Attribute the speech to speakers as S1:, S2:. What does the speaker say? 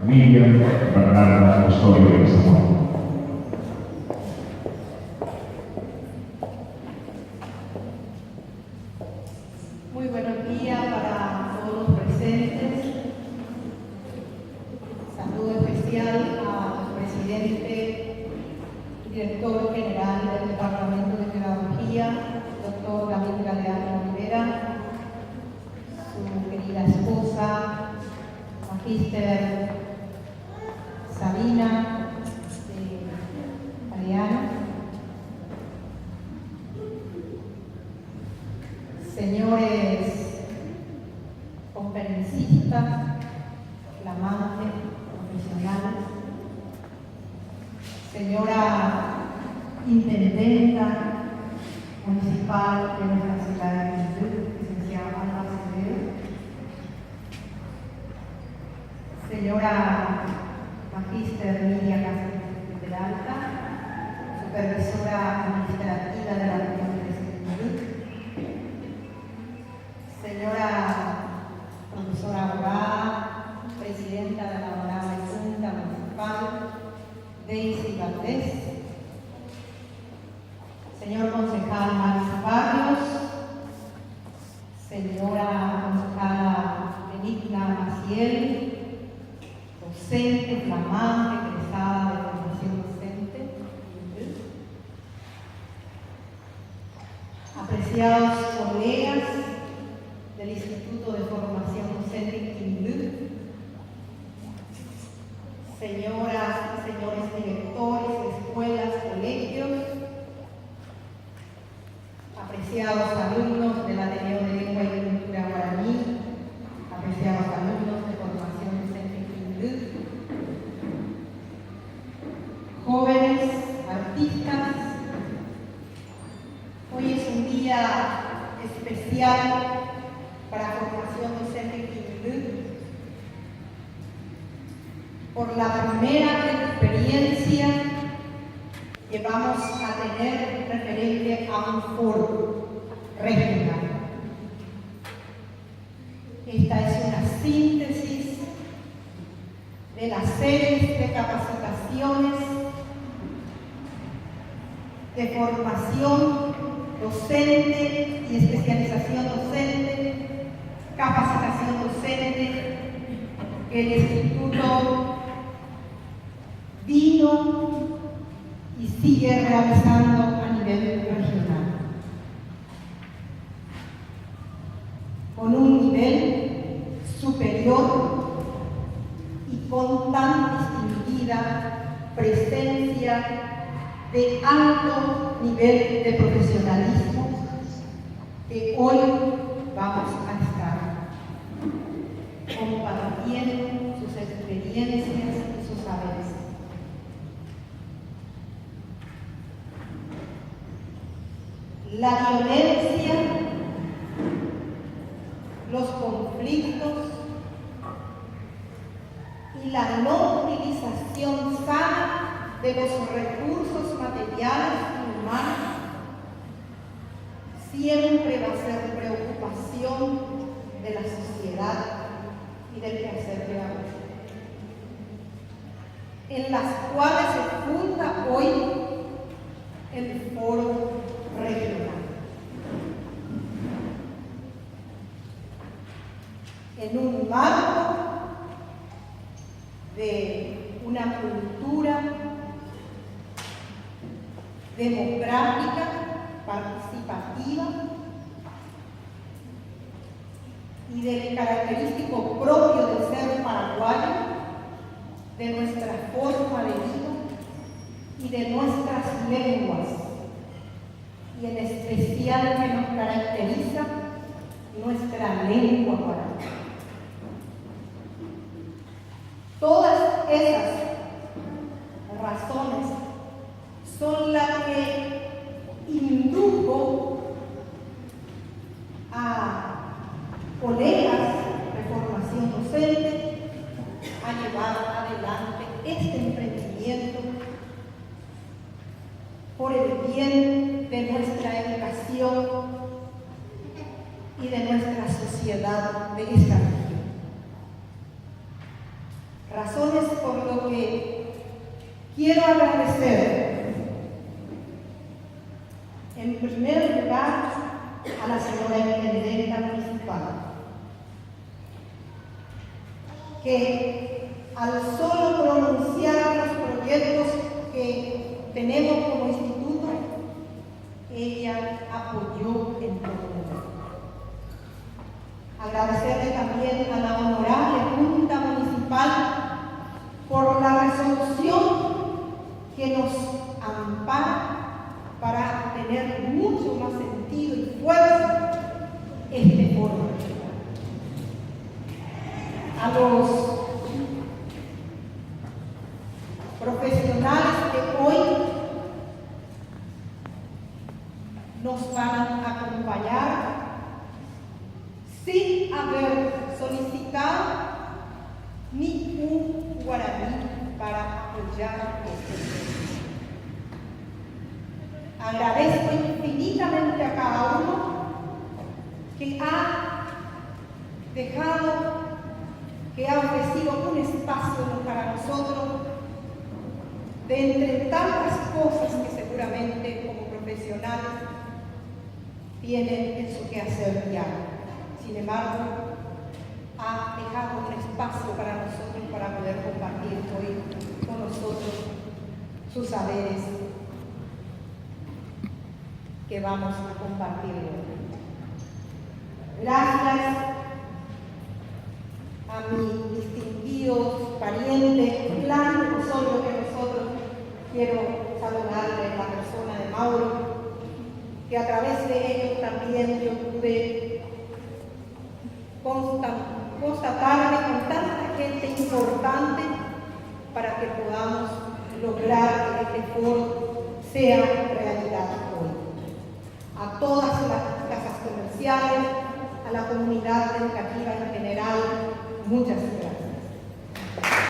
S1: Miriam Bernarda Osorio de Zamora.
S2: Muy buenos días para todos los presentes. Saludo especial al presidente y director general del Departamento de Pedagogía, doctor David Galeano Olivera, su querida esposa, magíster Sabina Galeano, señores conferencistas, flamantes, profesionales, señora intendenta municipal de nuestra ciudad de Quindú, licenciada Alba Acevedo, señora magíster Lidia Cáceres de Peralta, supervisora administrativa de la región de Quindú, señora profesora abogada, presidenta de la Honorable Junta Municipal, Daisy Valdés, señor concejal Max Barrios, señora concejala Benigna Maciel, docente, flamante, egresada de formación docente, apreciados colegas del Instituto de Formación Docente Quindú, señoras y señores directores de escuelas, colegios, apreciados alumnos del Ateneo de Lengua y Cultura Guaraní, apreciados alumnos de Formación Docente Quindú, jóvenes, artistas, hoy es un día especial para Formación Docente Quindú, por la primera experiencia que vamos a tener referente a un foro regional. Esta es una síntesis de las series de capacitaciones de formación docente y especialización docente, capacitación docente, que el Instituto vino y sigue realizando a nivel regional, con un nivel superior y con tan distinguida presencia de alto nivel de profesionalismo que hoy vamos a estar compartiendo sus experiencias y sus saberes. La violencia, los conflictos y la no utilización sana de los recursos materiales y humanos siempre va a ser preocupación de la sociedad y del quehacer pedagógico, en las cuales se funda hoy el foro regional. En un marco de una cultura democrática, participativa y del característico propio del ser paraguayo, de nuestra forma de vida y de nuestras lenguas, y en especial que nos caracteriza nuestra lengua guaraní. Todas esas razones son las que indujo a colegas de formación docente a llevar adelante este emprendimiento por el bien de nuestra educación y de nuestra sociedad de esta región. Razones por lo que quiero agradecer, en primer lugar, a la señora intendenta municipal, que al solo pronunciar los proyectos que tenemos como instituto, ella apoyó en todo momento. Agradecerle también a la honorable Junta Municipal por la resolución que nos ampara para tener mucho más sentido y fuerza este foro. A los profesionales que hoy nos van a acompañar sin haber solicitado ni un guaraní para apoyar este proyecto. Agradezco infinitamente a cada uno que ha dejado, que ha ofrecido un espacio para nosotros de entre tantas cosas que seguramente como profesionales tienen en su quehacer diario. Sin embargo, ha dejado un espacio para nosotros para poder compartir hoy con nosotros sus saberes que vamos a compartir hoy. Gracias a mis distinguidos parientes, claro, no son lo que nosotros. Quiero saludarle en la persona de Mauro, que a través de ellos también yo pude constatarme con tanta gente importante para que podamos lograr que este foro sea realidad hoy. A todas las casas comerciales, a la comunidad educativa en general, muchas gracias.